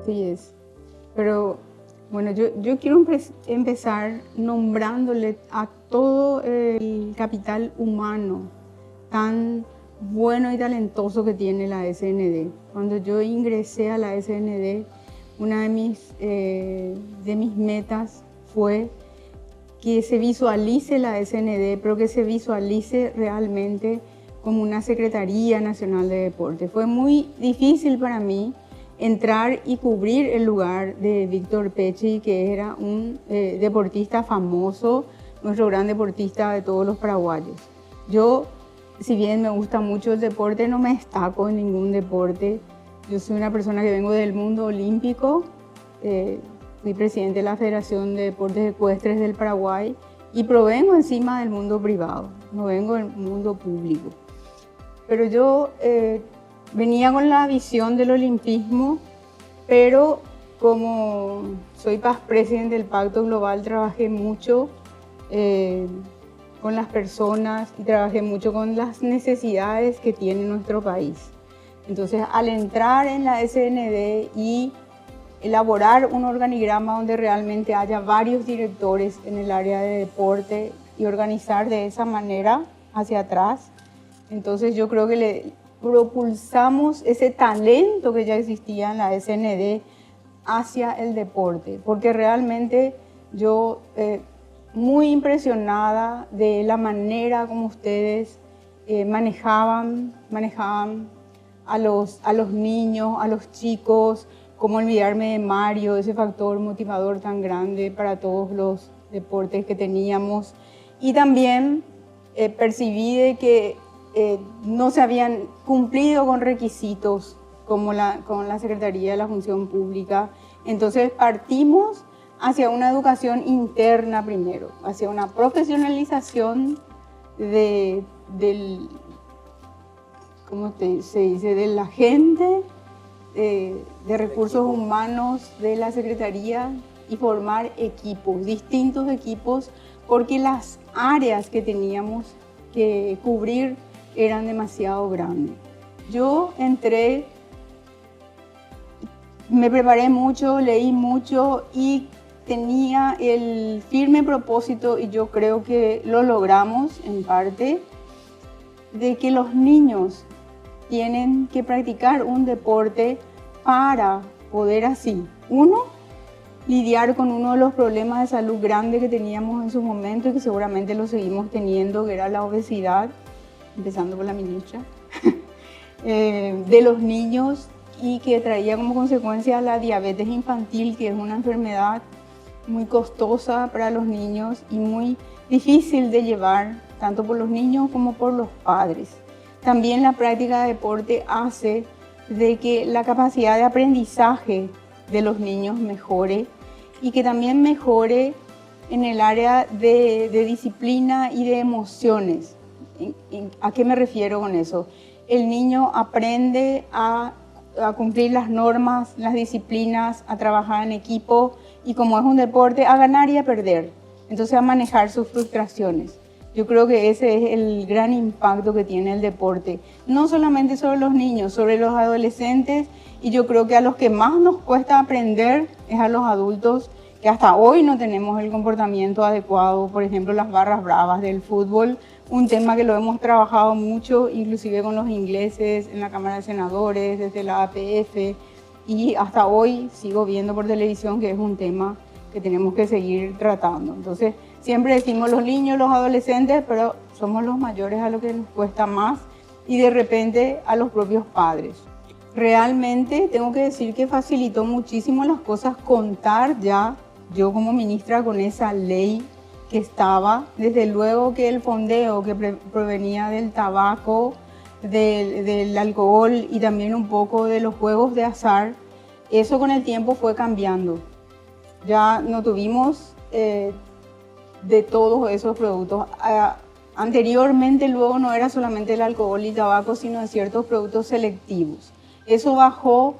deporte y es. Pero bueno, yo quiero empezar nombrándole a todo el capital humano tan bueno y talentoso que tiene la SND. Cuando yo ingresé a la SND, una de mis metas fue que se visualice la SND, pero que se visualice realmente como una Secretaría Nacional de Deporte. Fue muy difícil para mí entrar y cubrir el lugar de Víctor Pecci, que era un deportista famoso, nuestro gran deportista de todos los paraguayos. Yo, si bien me gusta mucho el deporte, no me destaco en ningún deporte. Yo soy una persona que vengo del mundo olímpico, fui presidente de la Federación de Deportes Ecuestres del Paraguay y provengo encima del mundo privado, no vengo del mundo público. Pero yo venía con la visión del olimpismo, pero como soy past president del Pacto Global, trabajé mucho con las personas y trabajé mucho con las necesidades que tiene nuestro país. Entonces, al entrar en la SND y elaborar un organigrama donde realmente haya varios directores en el área de deporte y organizar de esa manera hacia atrás, entonces yo creo que le propulsamos ese talento que ya existía en la SND hacia el deporte, porque realmente yo muy impresionada de la manera como ustedes manejaban a los niños, a los chicos, cómo olvidarme de Mario, ese factor motivador tan grande para todos los deportes que teníamos. Y también percibí de que no se habían cumplido con requisitos como con la Secretaría de la Función Pública. Entonces partimos hacia una educación interna primero, hacia una profesionalización ¿cómo se dice?, de la gente, de recursos humanos de la Secretaría y formar equipos, distintos equipos, porque las áreas que teníamos que cubrir eran demasiado grandes. Yo entré, me preparé mucho, leí mucho y tenía el firme propósito, y yo creo que lo logramos en parte, de que los niños tienen que practicar un deporte para poder así, uno, lidiar con uno de los problemas de salud grandes que teníamos en su momento y que seguramente lo seguimos teniendo, que era la obesidad, empezando por la ministra, de los niños, y que traía como consecuencia la diabetes infantil, que es una enfermedad muy costosa para los niños y muy difícil de llevar, tanto por los niños como por los padres. También la práctica de deporte hace de que la capacidad de aprendizaje de los niños mejore y que también mejore en el área de disciplina y de emociones. ¿A qué me refiero con eso? El niño aprende a cumplir las normas, las disciplinas, a trabajar en equipo y, como es un deporte, a ganar y a perder. Entonces, a manejar sus frustraciones. Yo creo que ese es el gran impacto que tiene el deporte, no solamente sobre los niños, sobre los adolescentes, y yo creo que a los que más nos cuesta aprender es a los adultos, que hasta hoy no tenemos el comportamiento adecuado. Por ejemplo, las barras bravas del fútbol, un tema que lo hemos trabajado mucho, inclusive con los ingleses en la Cámara de Senadores, desde la APF, y hasta hoy sigo viendo por televisión que es un tema que tenemos que seguir tratando. Entonces, siempre decimos los niños, los adolescentes, pero somos los mayores a lo que nos cuesta más, y de repente a los propios padres. Realmente tengo que decir que facilitó muchísimo las cosas contar ya, yo como ministra, con esa ley que estaba. Desde luego que el fondeo que provenía del tabaco, del alcohol y también un poco de los juegos de azar, eso con el tiempo fue cambiando. Ya no tuvimos de todos esos productos. Anteriormente luego no era solamente el alcohol y tabaco, sino de ciertos productos selectivos. Eso bajó,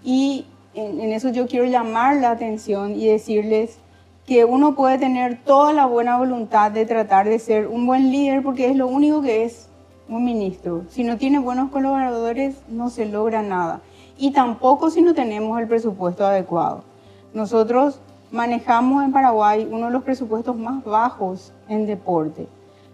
y en eso yo quiero llamar la atención y decirles que uno puede tener toda la buena voluntad de tratar de ser un buen líder, porque es lo único que es un ministro. Si no tiene buenos colaboradores, no se logra nada. y tampoco si no tenemos el presupuesto adecuado. Nosotros manejamos en Paraguay uno de los presupuestos más bajos en deporte.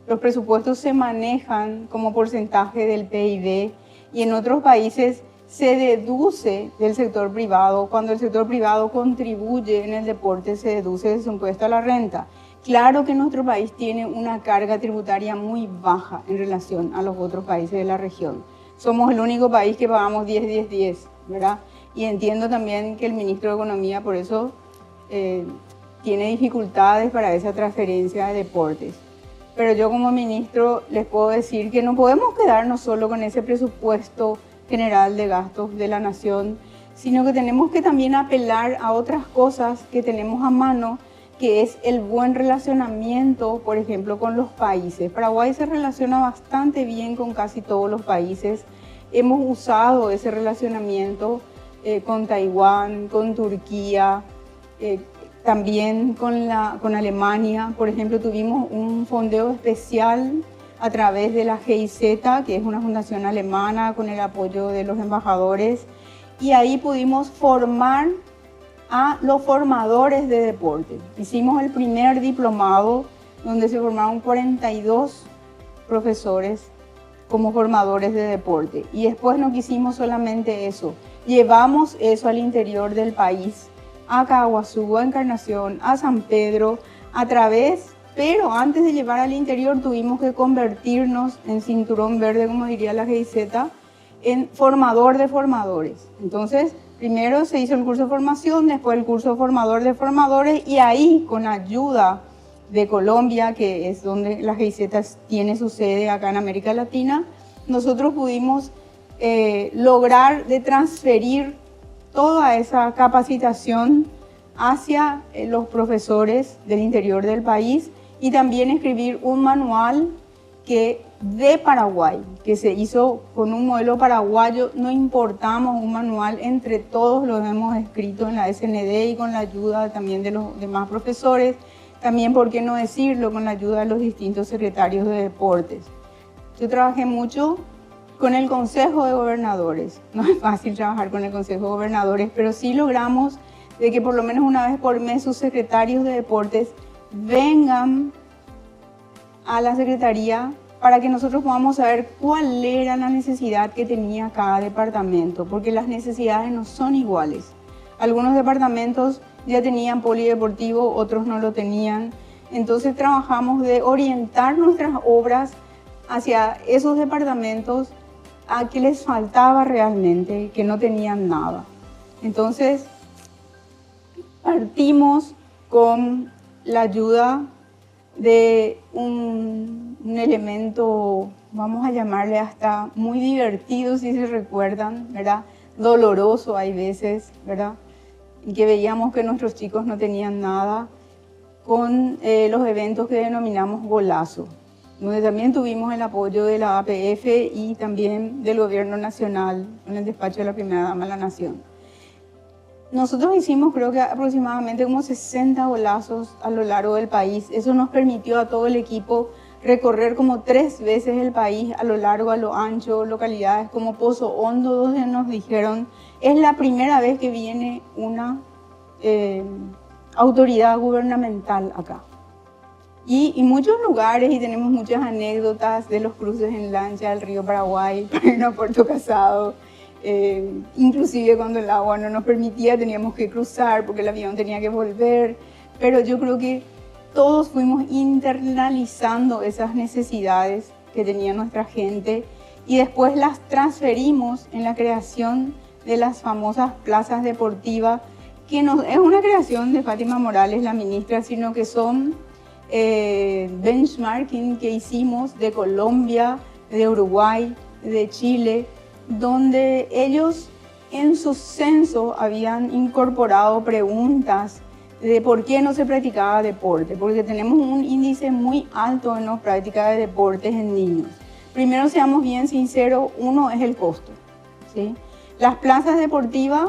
Los presupuestos se manejan como porcentaje del PIB y en otros países se deduce del sector privado. Cuando el sector privado contribuye en el deporte, se deduce de su impuesto a la renta. Claro que nuestro país tiene una carga tributaria muy baja en relación a los otros países de la región. Somos el único país que pagamos 10-10-10, ¿verdad? Y entiendo también que el ministro de Economía por eso tiene dificultades para esa transferencia de deportes. Pero yo como ministro les puedo decir que no podemos quedarnos solo con ese presupuesto general de gastos de la nación, sino que tenemos que también apelar a otras cosas que tenemos a mano, que es el buen relacionamiento, por ejemplo, con los países. Paraguay se relaciona bastante bien con casi todos los países. Hemos usado ese relacionamiento con Taiwán, con Turquía, también con Alemania. Por ejemplo, tuvimos un fondeo especial a través de la GIZ, que es una fundación alemana con el apoyo de los embajadores, y ahí pudimos formar a los formadores de deporte. Hicimos el primer diplomado donde se formaron 42 profesores como formadores de deporte. Y después no quisimos solamente eso, llevamos eso al interior del país, a Caguazú, a Encarnación, a San Pedro, pero antes de llevar al interior tuvimos que convertirnos en cinturón verde, como diría la GIZ, en formador de formadores. Entonces, primero se hizo el curso de formación, después el curso de formador de formadores, y ahí, con ayuda de Colombia, que es donde la GIZ tiene su sede acá en América Latina, nosotros pudimos lograr de transferir toda esa capacitación hacia los profesores del interior del país y también escribir un manual de Paraguay, que se hizo con un modelo paraguayo. No importamos un manual, entre todos lo hemos escrito en la SND y con la ayuda también de los demás profesores, también, por qué no decirlo, con la ayuda de los distintos secretarios de deportes. Yo trabajé mucho con el Consejo de Gobernadores. No es fácil trabajar con el Consejo de Gobernadores, pero sí logramos de que por lo menos una vez por mes sus secretarios de deportes vengan a la Secretaría para que nosotros podamos saber cuál era la necesidad que tenía cada departamento, porque las necesidades no son iguales. Algunos departamentos ya tenían polideportivo, otros no lo tenían. Entonces trabajamos de orientar nuestras obras hacia esos departamentos a que les faltaba realmente, que no tenían nada. Entonces partimos con la ayuda de un elemento, vamos a llamarle hasta muy divertido, si se recuerdan, ¿verdad? Doloroso hay veces, ¿verdad? Y que veíamos que nuestros chicos no tenían nada, con los eventos que denominamos Golazo, donde también tuvimos el apoyo de la APF y también del Gobierno Nacional, con el despacho de la Primera Dama de la Nación. Nosotros hicimos, creo que aproximadamente como 60 golazos a lo largo del país. Eso nos permitió a todo el equipo recorrer como 3 veces el país, a lo largo, a lo ancho, localidades como Pozo Hondo, donde nos dijeron, es la primera vez que viene una autoridad gubernamental acá. Y muchos lugares, y tenemos muchas anécdotas de los cruces en lancha del río Paraguay para ir a Puerto Casado. Inclusive cuando el agua no nos permitía teníamos que cruzar porque el avión tenía que volver, pero yo creo que todos fuimos internalizando esas necesidades que tenía nuestra gente y después las transferimos en la creación de las famosas plazas deportivas, que no es una creación de Fátima Morales, la ministra, sino que son benchmarking que hicimos de Colombia, de Uruguay, de Chile, donde ellos en su censo habían incorporado preguntas de por qué no se practicaba deporte, porque tenemos un índice muy alto en la práctica de deportes en niños. Primero, seamos bien sinceros, uno es el costo, ¿sí? Las plazas deportivas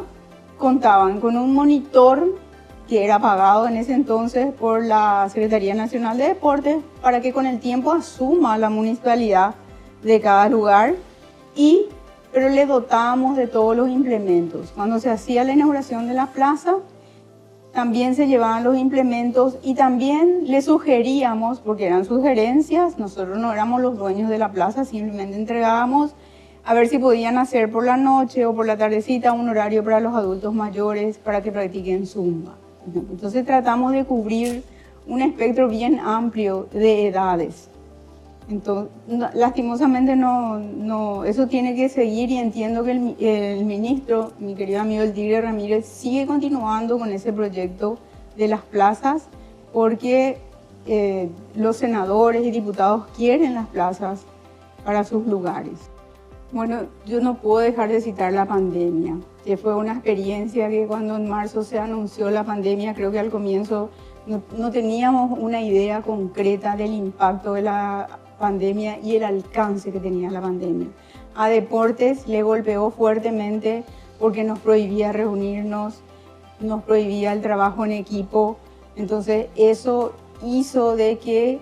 contaban con un monitor que era pagado en ese entonces por la Secretaría Nacional de Deportes para que con el tiempo asuma la municipalidad de cada lugar, y pero le dotábamos de todos los implementos. Cuando se hacía la inauguración de la plaza, también se llevaban los implementos y también le sugeríamos, porque eran sugerencias, nosotros no éramos los dueños de la plaza, simplemente entregábamos a ver si podían hacer por la noche o por la tardecita un horario para los adultos mayores para que practiquen Zumba. Entonces tratamos de cubrir un espectro bien amplio de edades. Entonces, lastimosamente eso tiene que seguir y entiendo que el ministro, mi querido amigo el Tigre Ramírez, sigue continuando con ese proyecto de las plazas porque los senadores y diputados quieren las plazas para sus lugares. Bueno, yo no puedo dejar de citar la pandemia, que fue una experiencia que cuando en marzo se anunció la pandemia, creo que al comienzo no teníamos una idea concreta del impacto de la pandemia y el alcance que tenía la pandemia. A deportes le golpeó fuertemente porque nos prohibía reunirnos, nos prohibía el trabajo en equipo. Entonces eso hizo de que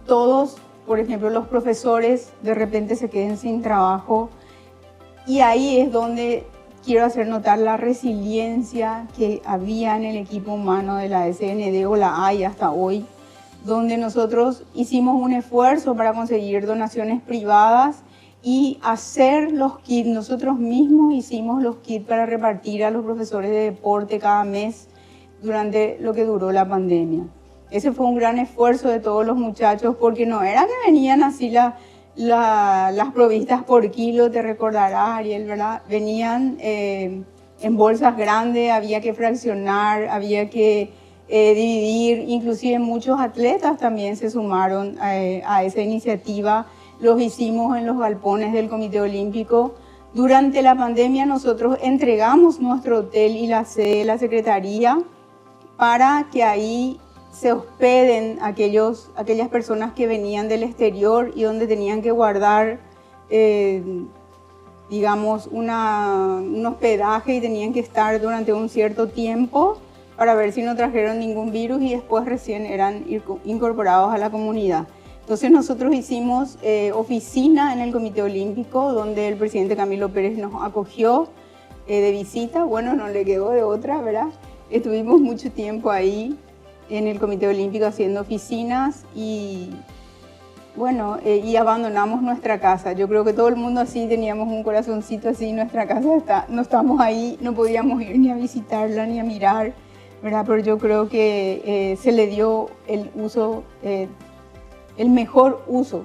todos, por ejemplo, los profesores de repente se queden sin trabajo y ahí es donde quiero hacer notar la resiliencia que había en el equipo humano de la SND o la hay hasta hoy, donde nosotros hicimos un esfuerzo para conseguir donaciones privadas y hacer los kits. Nosotros mismos hicimos los kits para repartir a los profesores de deporte cada mes durante lo que duró la pandemia. Ese fue un gran esfuerzo de todos los muchachos porque no era que venían así las provistas por kilo, te recordarás, Ariel, ¿verdad? Venían en bolsas grandes, había que fraccionar, había que dividir, inclusive muchos atletas también se sumaron a esa iniciativa. Los hicimos en los galpones del Comité Olímpico. Durante la pandemia nosotros entregamos nuestro hotel y la sede de la Secretaría para que ahí se hospeden aquellas personas que venían del exterior y donde tenían que guardar, digamos, un hospedaje y tenían que estar durante un cierto tiempo para ver si no trajeron ningún virus y después recién eran incorporados a la comunidad. Entonces nosotros hicimos oficina en el Comité Olímpico donde el presidente Camilo Pérez nos acogió de visita. Bueno, no le quedó de otra, ¿verdad? Estuvimos mucho tiempo ahí en el Comité Olímpico haciendo oficinas y bueno, y abandonamos nuestra casa. Yo creo que todo el mundo así teníamos un corazoncito así, nuestra casa no estábamos ahí, no podíamos ir ni a visitarla ni a mirar, ¿verdad? Pero yo creo que se le dio el uso, el mejor uso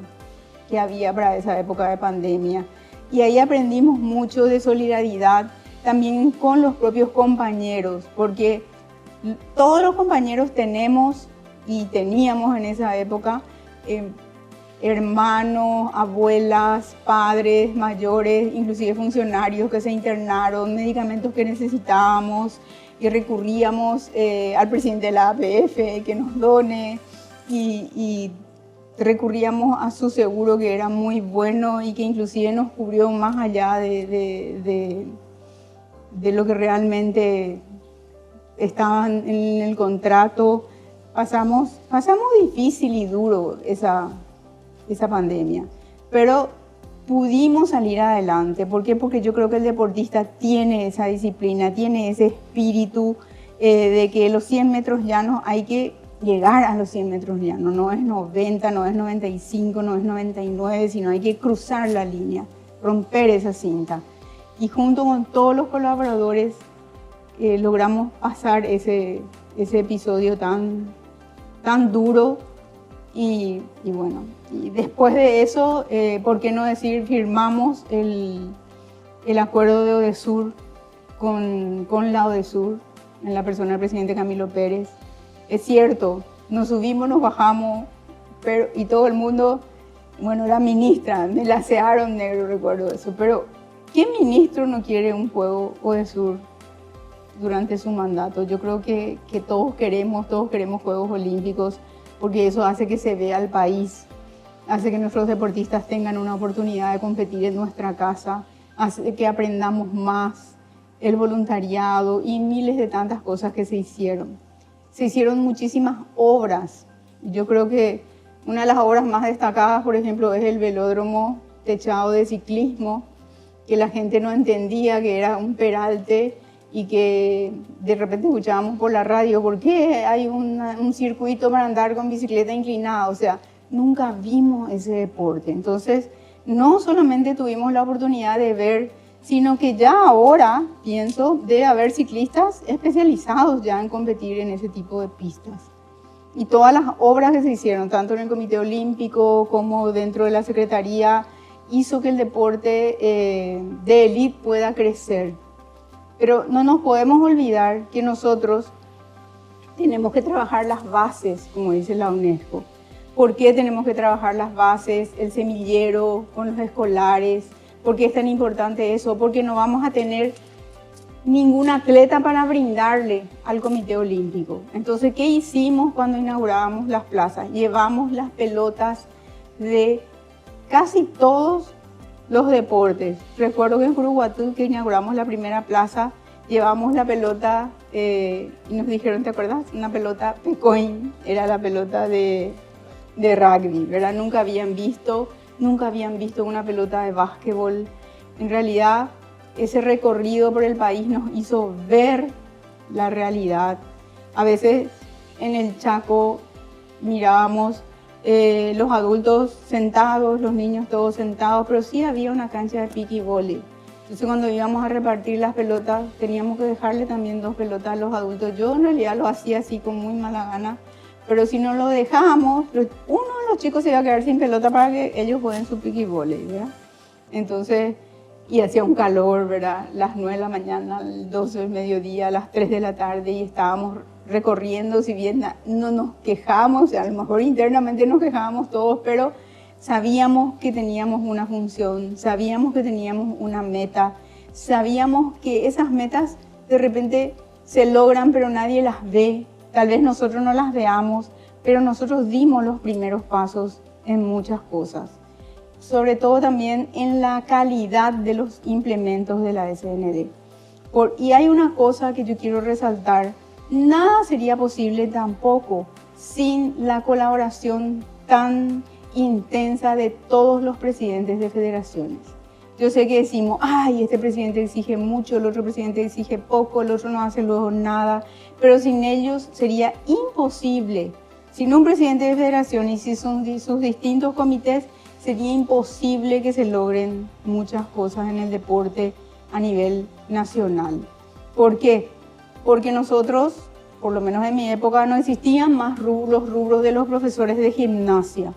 que había para esa época de pandemia. Y ahí aprendimos mucho de solidaridad también con los propios compañeros, porque todos los compañeros tenemos y teníamos en esa época hermanos, abuelas, padres mayores, inclusive funcionarios que se internaron, medicamentos que necesitábamos y recurríamos al presidente de la APF que nos done y recurríamos a su seguro que era muy bueno y que inclusive nos cubrió más allá de lo que realmente estaban en el contrato. Pasamos difícil y duro esa pandemia, pero pudimos salir adelante. ¿Por qué? Porque yo creo que el deportista tiene esa disciplina, tiene ese espíritu de que los 100 metros llanos hay que llegar a los 100 metros llanos. No es 90, no es 95, no es 99, sino hay que cruzar la línea, romper esa cinta. Y junto con todos los colaboradores logramos pasar ese episodio tan duro y bueno, y después de eso, ¿por qué no decir? Firmamos el acuerdo de Odesur con la Odesur, en la persona del presidente Camilo Pérez. Es cierto, nos subimos, nos bajamos, y todo el mundo, bueno, la ministra, me la asearon negro, recuerdo eso, pero ¿qué ministro no quiere un juego Odesur durante su mandato? Yo creo que todos queremos Juegos Olímpicos porque eso hace que se vea al país, hace que nuestros deportistas tengan una oportunidad de competir en nuestra casa, hace que aprendamos más, el voluntariado y miles de tantas cosas que se hicieron. Se hicieron muchísimas obras. Yo creo que una de las obras más destacadas, por ejemplo, es el velódromo techado de ciclismo, que la gente no entendía que era un peralte y que de repente escuchábamos por la radio, ¿por qué hay un circuito para andar con bicicleta inclinada? O sea, nunca vimos ese deporte. Entonces, no solamente tuvimos la oportunidad de ver, sino que ya ahora, pienso, debe haber ciclistas especializados ya en competir en ese tipo de pistas. Y todas las obras que se hicieron, tanto en el Comité Olímpico como dentro de la Secretaría, hizo que el deporte de élite pueda crecer. Pero no nos podemos olvidar que nosotros tenemos que trabajar las bases, como dice la UNESCO. ¿Por qué tenemos que trabajar las bases, el semillero, con los escolares? ¿Por qué es tan importante eso? Porque no vamos a tener ningún atleta para brindarle al Comité Olímpico. Entonces, ¿qué hicimos cuando inaugurábamos las plazas? Llevamos las pelotas de casi todos los deportes. Recuerdo que en Curuguatú, que inauguramos la primera plaza, llevamos la pelota y nos dijeron, ¿te acuerdas? Una pelota Pecoin, era la pelota de rugby, ¿verdad? Nunca habían visto una pelota de básquetbol. En realidad, ese recorrido por el país nos hizo ver la realidad. A veces en el Chaco mirábamos los adultos sentados, los niños todos sentados, pero sí había una cancha de pique y vóley. Entonces cuando íbamos a repartir las pelotas, teníamos que dejarle también 2 pelotas a los adultos. Yo en realidad lo hacía así con muy mala gana, pero si no lo dejábamos, uno de los chicos se iba a quedar sin pelota para que ellos jueguen su pique y vóley, ¿verdad? Entonces, y hacía un calor, ¿verdad? Las 9 de la mañana, las 12 del mediodía, las 3 de la tarde, y estábamos recorriendo, si bien no nos quejamos, a lo mejor internamente nos quejábamos todos, pero sabíamos que teníamos una función, sabíamos que teníamos una meta, sabíamos que esas metas de repente se logran, pero nadie las ve. Tal vez nosotros no las veamos, pero nosotros dimos los primeros pasos en muchas cosas. Sobre todo también en la calidad de los implementos de la SND. Y hay una cosa que yo quiero resaltar: nada sería posible tampoco sin la colaboración tan intensa de todos los presidentes de federaciones. Yo sé que decimos, ay, este presidente exige mucho, el otro presidente exige poco, el otro no hace luego nada, pero sin ellos sería imposible. Sin un presidente de federación y sin sus distintos comités, sería imposible que se logren muchas cosas en el deporte a nivel nacional. ¿Por qué? Porque nosotros, por lo menos en mi época, no existían más los rubros de los profesores de gimnasia.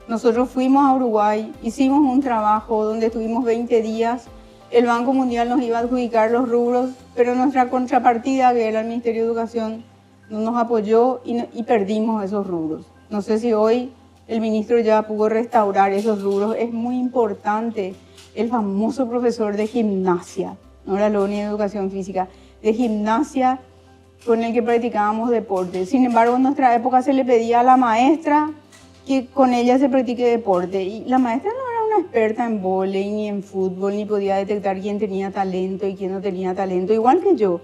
Nosotros fuimos a Uruguay, hicimos un trabajo donde estuvimos 20 días, el Banco Mundial nos iba a adjudicar los rubros, pero nuestra contrapartida, que era el Ministerio de Educación, no nos apoyó y perdimos esos rubros. No sé si hoy el ministro ya pudo restaurar esos rubros. Es muy importante el famoso profesor de gimnasia, no era lo único de educación física, de gimnasia con el que practicábamos deporte. Sin embargo, en nuestra época se le pedía a la maestra que con ella se practique deporte. Y la maestra no era una experta en vóley ni en fútbol, ni podía detectar quién tenía talento y quién no tenía talento, igual que yo.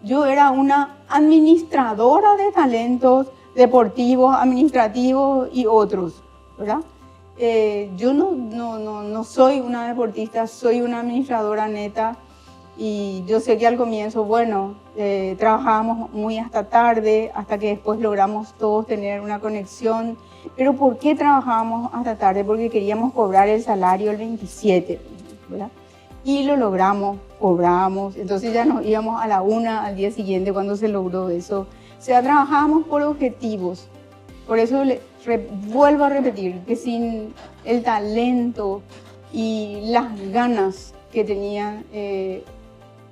Yo era una administradora de talentos deportivos, administrativos y otros, ¿verdad? Yo no soy una deportista, soy una administradora neta. Y yo sé que al comienzo, bueno, trabajábamos muy hasta tarde, hasta que después logramos todos tener una conexión. Pero ¿por qué trabajábamos hasta tarde? Porque queríamos cobrar el salario el 27, ¿verdad? Y lo logramos, cobramos, entonces ya nos íbamos a la 1 al día siguiente cuando se logró eso. O sea, trabajábamos por objetivos. Por eso vuelvo a repetir que sin el talento y las ganas que tenía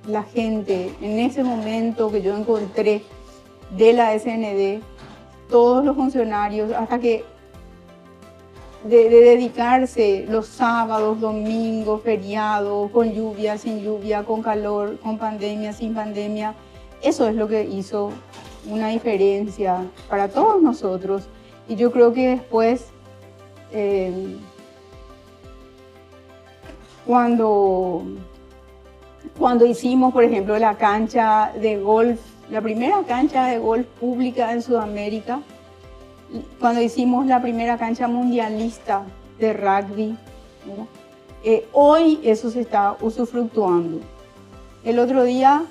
la gente en ese momento que yo encontré de la SND, todos los funcionarios, hasta que de dedicarse los sábados, domingos, feriados, con lluvia, sin lluvia, con calor, con pandemia, sin pandemia, eso es lo que hizo una diferencia para todos nosotros. Y yo creo que después, cuando hicimos, por ejemplo, la cancha de golf, la primera cancha de golf pública en Sudamérica, cuando hicimos la primera cancha mundialista de rugby, ¿verdad? Hoy eso se está usufructuando. El otro día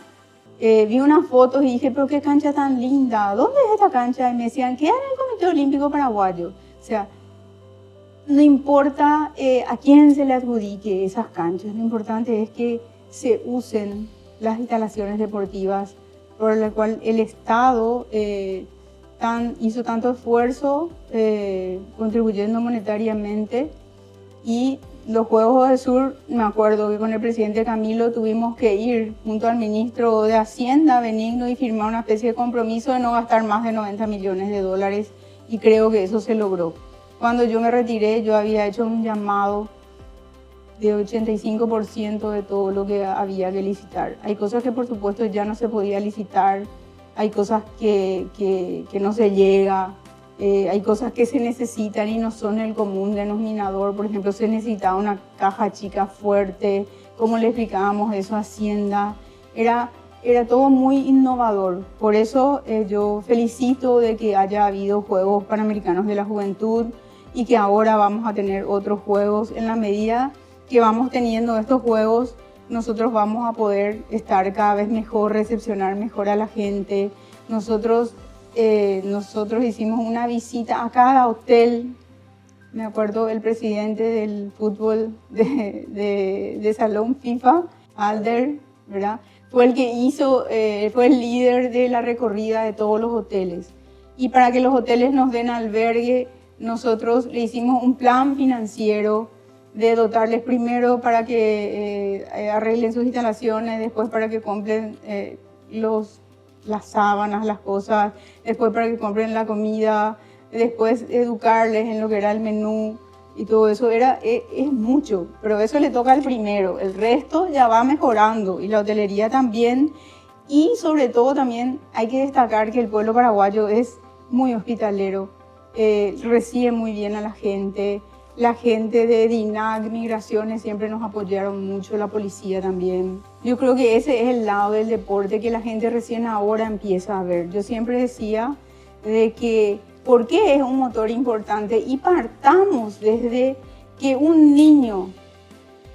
vi unas fotos y dije, pero qué cancha tan linda, ¿dónde es esta cancha? Y me decían, queda en el Comité Olímpico Paraguayo. O sea, no importa a quién se le adjudique esas canchas, lo importante es que se usen las instalaciones deportivas por las cuales el Estado hizo tanto esfuerzo contribuyendo monetariamente. Y los Juegos del Sur, me acuerdo que con el presidente Camilo tuvimos que ir junto al ministro de Hacienda, Benigno, y firmar una especie de compromiso de no gastar más de 90 millones de dólares, y creo que eso se logró. Cuando yo me retiré, yo había hecho un llamado de 85% de todo lo que había que licitar. Hay cosas que por supuesto ya no se podía licitar, hay cosas que no se llega, hay cosas que se necesitan y no son el común denominador. Por ejemplo, se necesitaba una caja chica fuerte, como le explicábamos eso a Hacienda. Era todo muy innovador. Por eso yo felicito de que haya habido Juegos Panamericanos de la Juventud y que ahora vamos a tener otros juegos. En la medida que vamos teniendo estos juegos, nosotros vamos a poder estar cada vez mejor, recepcionar mejor a la gente. Nosotros hicimos una visita a cada hotel. Me acuerdo el presidente del fútbol de Salón FIFA, Alder, ¿verdad? Fue el que fue el líder de la recorrida de todos los hoteles. Y para que los hoteles nos den albergue, nosotros le hicimos un plan financiero de dotarles primero para que arreglen sus instalaciones, después para que compren las sábanas, las cosas, después para que compren la comida, después educarles en lo que era el menú y todo eso. Es mucho, pero eso le toca al primero. El resto ya va mejorando, y la hotelería también. Y sobre todo también hay que destacar que el pueblo paraguayo es muy hospitalero. Recibe muy bien a la gente. La gente de DINAC, Migraciones, siempre nos apoyaron mucho, la policía también. Yo creo que ese es el lado del deporte que la gente recién ahora empieza a ver. Yo siempre decía de que, ¿por qué es un motor importante? Y partamos desde que un niño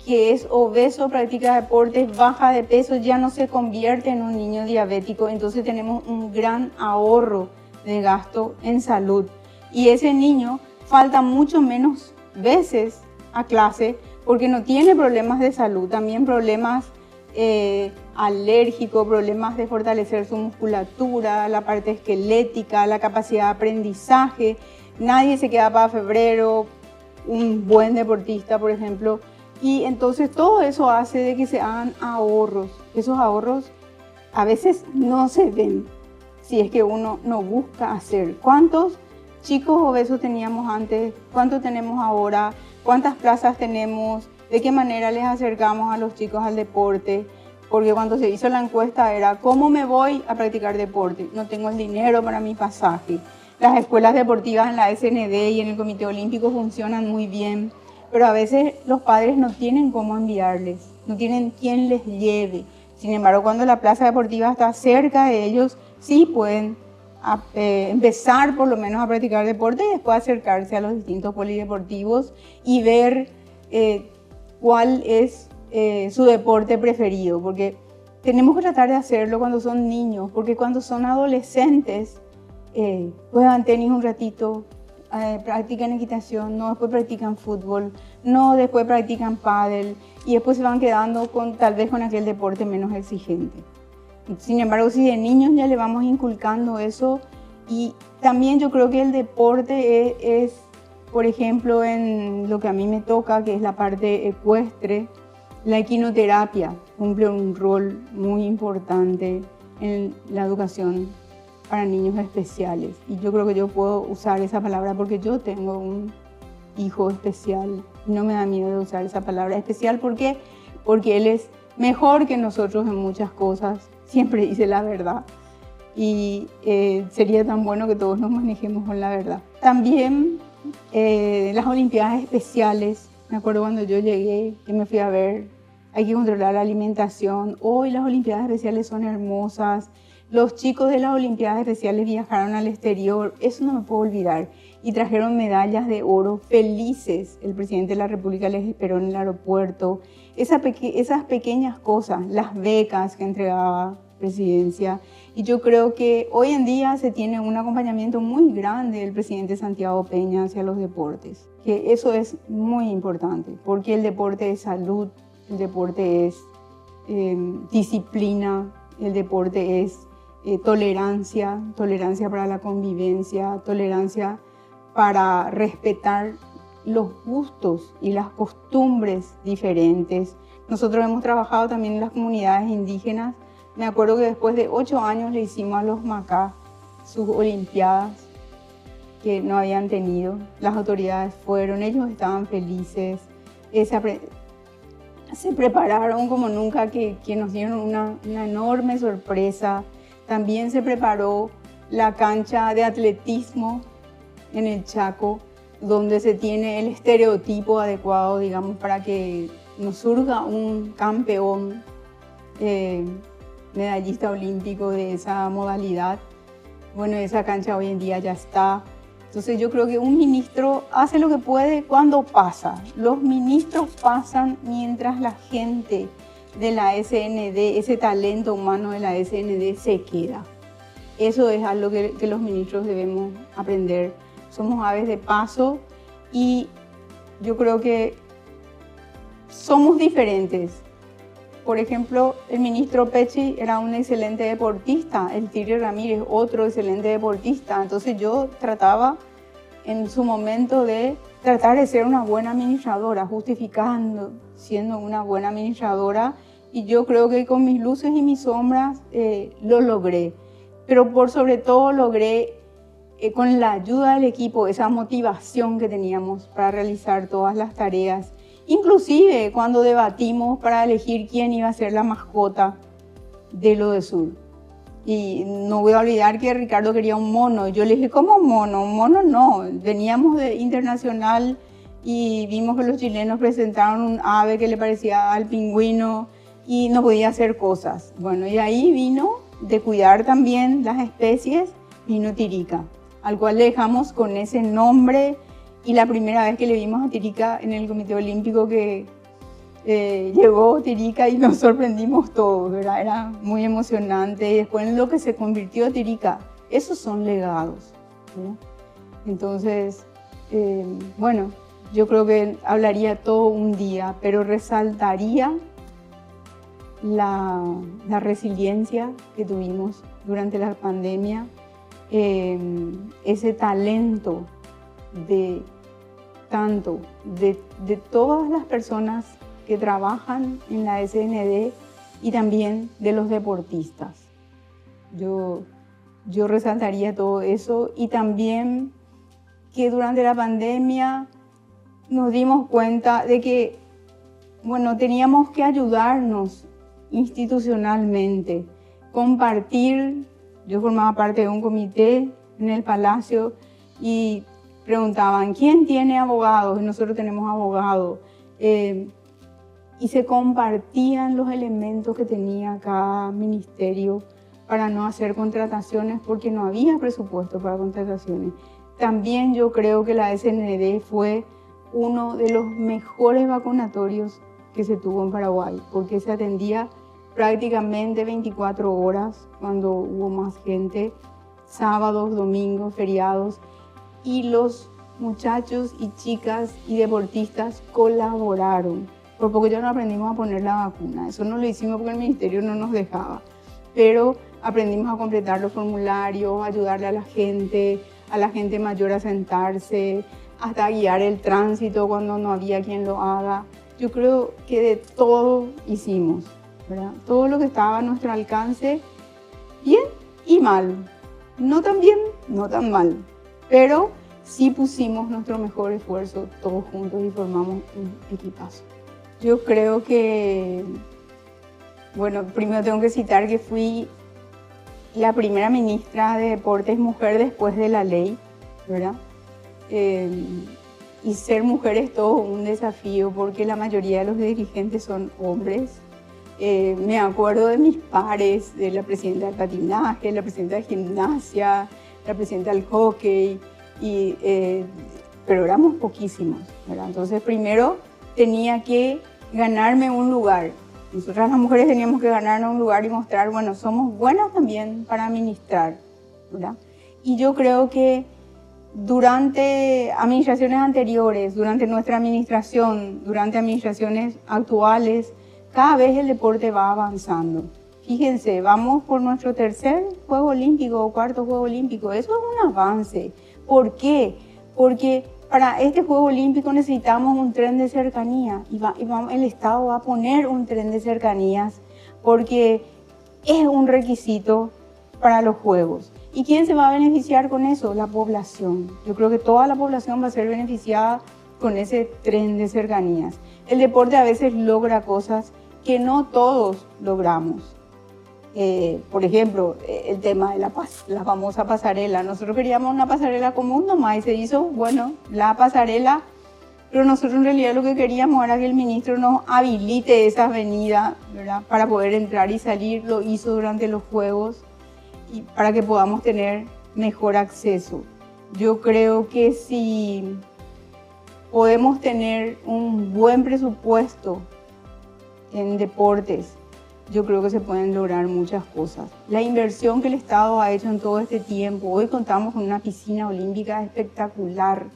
que es obeso, practica deportes, baja de peso, ya no se convierte en un niño diabético. Entonces tenemos un gran ahorro de gasto en salud. Y ese niño falta mucho menos veces a clase porque no tiene problemas de salud, también problemas alérgicos, problemas de fortalecer su musculatura, la parte esquelética, la capacidad de aprendizaje. Nadie se queda para febrero, un buen deportista, por ejemplo. Y entonces todo eso hace de que se hagan ahorros. Esos ahorros a veces no se ven si es que uno no busca hacer. ¿Cuántos chicos obesos teníamos antes? ¿Cuántos tenemos ahora? ¿Cuántas plazas tenemos? ¿De qué manera les acercamos a los chicos al deporte? Porque cuando se hizo la encuesta era, ¿cómo me voy a practicar deporte? No tengo el dinero para mi pasaje. Las escuelas deportivas en la SND y en el Comité Olímpico funcionan muy bien, pero a veces los padres no tienen cómo enviarles, no tienen quien les lleve. Sin embargo, cuando la plaza deportiva está cerca de ellos, sí pueden empezar por lo menos a practicar deporte y después acercarse a los distintos polideportivos y ver cuál es su deporte preferido, porque tenemos que tratar de hacerlo cuando son niños, porque cuando son adolescentes juegan tenis un ratito, practican equitación, no, después practican fútbol, no, después practican pádel y después se van quedando tal vez con aquel deporte menos exigente. Sin embargo, si de niños ya le vamos inculcando eso, y también yo creo que el deporte es, por ejemplo, en lo que a mí me toca, que es la parte ecuestre, la equinoterapia cumple un rol muy importante en la educación para niños especiales. Y yo creo que yo puedo usar esa palabra porque yo tengo un hijo especial. No me da miedo de usar esa palabra especial. ¿Por qué? Porque él es mejor que nosotros en muchas cosas. Siempre dice la verdad. Y sería tan bueno que todos nos manejemos con la verdad. También las Olimpiadas Especiales. Me acuerdo cuando yo llegué, que me fui a ver, hay que controlar la alimentación. Hoy las Olimpiadas Especiales son hermosas. Los chicos de las Olimpiadas Especiales viajaron al exterior. Eso no me puedo olvidar. y trajeron medallas de oro felices. El presidente de la República les esperó en el aeropuerto. Esas pequeñas cosas, las becas que entregaba Presidencia. Y yo creo que hoy en día se tiene un acompañamiento muy grande del presidente Santiago Peña hacia los deportes. Que eso es muy importante, porque el deporte es salud, el deporte es disciplina, el deporte es tolerancia para la convivencia, tolerancia para respetar los gustos y las costumbres diferentes. Nosotros hemos trabajado también en las comunidades indígenas. Me acuerdo que después de 8 años le hicimos a los Macá sus olimpiadas que no habían tenido. Las autoridades fueron, ellos estaban felices. Se prepararon como nunca, que nos dieron una enorme sorpresa. También se preparó la cancha de atletismo en el Chaco, donde se tiene el estereotipo adecuado, digamos, para que nos surja un campeón medallista olímpico de esa modalidad. Bueno, esa cancha hoy en día ya está. Entonces yo creo que un ministro hace lo que puede cuando pasa. Los ministros pasan mientras la gente de la SND, ese talento humano de la SND se queda. Eso es algo que los ministros debemos aprender. Somos aves de paso y yo creo que somos diferentes. Por ejemplo, el ministro Pecci era un excelente deportista, el Tigre Ramírez, otro excelente deportista. Entonces yo trataba en su momento de tratar de ser una buena administradora, justificando siendo una buena administradora. Y yo creo que con mis luces y mis sombras lo logré. Pero por sobre todo logré con la ayuda del equipo esa motivación que teníamos para realizar todas las tareas. Inclusive cuando debatimos para elegir quién iba a ser la mascota de Lodesur. Y no voy a olvidar que Ricardo quería un mono. Yo le dije, ¿cómo un mono? Un mono no. Veníamos de internacional y vimos que los chilenos presentaron un ave que le parecía al pingüino y no podía hacer cosas. Bueno, y ahí vino de cuidar también las especies, vino Tirica, al cual le dejamos con ese nombre. Y la primera vez que le vimos a Tirica en el Comité Olímpico que llegó Tirica y nos sorprendimos todos, ¿verdad? Era muy emocionante. Y después en lo que se convirtió Tirica, esos son legados, ¿verdad? Entonces, bueno, yo creo que hablaría todo un día, pero resaltaría la resiliencia que tuvimos durante la pandemia, ese talento de todas las personas que trabajan en la SND y también de los deportistas. Yo resaltaría todo eso y también que durante la pandemia nos dimos cuenta de que, bueno, teníamos que ayudarnos institucionalmente, compartir. Yo formaba parte de un comité en el Palacio y preguntaban, ¿quién tiene abogados? Y nosotros tenemos abogados. Y se compartían los elementos que tenía cada ministerio para no hacer contrataciones porque no había presupuesto para contrataciones. También yo creo que la SND fue uno de los mejores vacunatorios que se tuvo en Paraguay, porque se atendía prácticamente 24 horas cuando hubo más gente, sábados, domingos, feriados, y los muchachos y chicas y deportistas colaboraron. Por poco ya no aprendimos a poner la vacuna, eso no lo hicimos porque el ministerio no nos dejaba, pero aprendimos a completar los formularios, ayudarle a la gente mayor a sentarse, hasta guiar el tránsito cuando no había quien lo haga. Yo creo que de todo hicimos, ¿verdad? Todo lo que estaba a nuestro alcance, bien y mal. No tan bien, no tan mal, pero sí pusimos nuestro mejor esfuerzo todos juntos y formamos un equipazo. Yo creo que, bueno, primero tengo que citar que fui la primera ministra de Deportes mujer después de la ley, ¿verdad? Y ser mujer es todo un desafío porque la mayoría de los dirigentes son hombres. Me acuerdo de mis pares, de la presidenta del patinaje, la presidenta de gimnasia, la presidenta del hockey, pero éramos poquísimos, ¿verdad? Entonces primero tenía que ganarme un lugar. Nosotras las mujeres teníamos que ganarnos un lugar y mostrar, bueno, somos buenas también para administrar, ¿verdad? Y yo creo que durante administraciones anteriores, durante nuestra administración, durante administraciones actuales, cada vez el deporte va avanzando. Fíjense, vamos por nuestro tercer Juego Olímpico o cuarto Juego Olímpico. Eso es un avance. ¿Por qué? Porque para este Juego Olímpico necesitamos un tren de cercanía y el Estado va a poner un tren de cercanías porque es un requisito para los Juegos. ¿Y quién se va a beneficiar con eso? La población. Yo creo que toda la población va a ser beneficiada con ese tren de cercanías. El deporte a veces logra cosas que no todos logramos. Por ejemplo, el tema de la famosa pasarela. Nosotros queríamos una pasarela común nomás y se hizo, bueno, la pasarela, pero nosotros en realidad lo que queríamos era que el ministro nos habilite esa avenida, ¿verdad? Para poder entrar y salir. Lo hizo durante los Juegos y para que podamos tener mejor acceso. Yo creo que si podemos tener un buen presupuesto en deportes, yo creo que se pueden lograr muchas cosas. La inversión que el Estado ha hecho en todo este tiempo, hoy contamos con una piscina olímpica espectacular.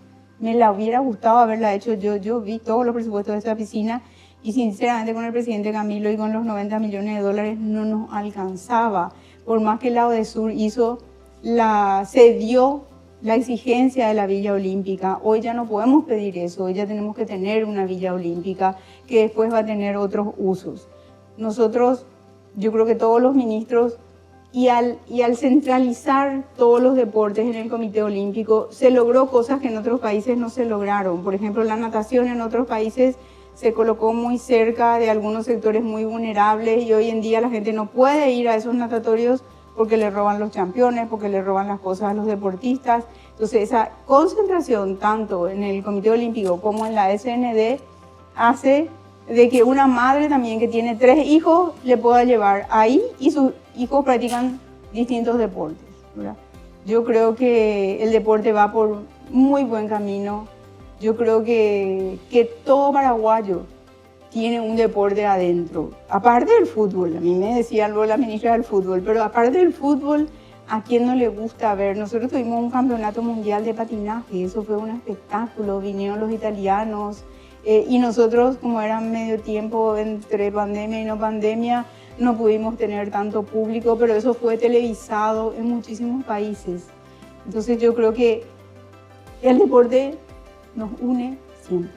Me la hubiera gustado haberla hecho yo vi todos los presupuestos de esa piscina y sinceramente con el presidente Camilo y con los 90 millones de dólares no nos alcanzaba. Por más que la UDESUR cedió la exigencia de la Villa Olímpica, hoy ya no podemos pedir eso, hoy ya tenemos que tener una Villa Olímpica que después va a tener otros usos. Nosotros, yo creo que todos los ministros, y al centralizar todos los deportes en el Comité Olímpico, se logró cosas que en otros países no se lograron. Por ejemplo, la natación en otros países se colocó muy cerca de algunos sectores muy vulnerables y hoy en día la gente no puede ir a esos natatorios porque le roban los campeones, porque le roban las cosas a los deportistas. Entonces, esa concentración tanto en el Comité Olímpico como en la SND hace de que una madre también que tiene 3 hijos le pueda llevar ahí y sus hijos practican distintos deportes, ¿verdad? Yo creo que el deporte va por muy buen camino. Yo creo que todo paraguayo tiene un deporte adentro. Aparte del fútbol, a mí me decía algo la ministra del fútbol, pero aparte del fútbol, ¿a quién no le gusta ver? Nosotros tuvimos un campeonato mundial de patinaje, eso fue un espectáculo, vinieron los italianos, y nosotros, como era medio tiempo entre pandemia y no pandemia, no pudimos tener tanto público, pero eso fue televisado en muchísimos países. Entonces yo creo que el deporte nos une siempre.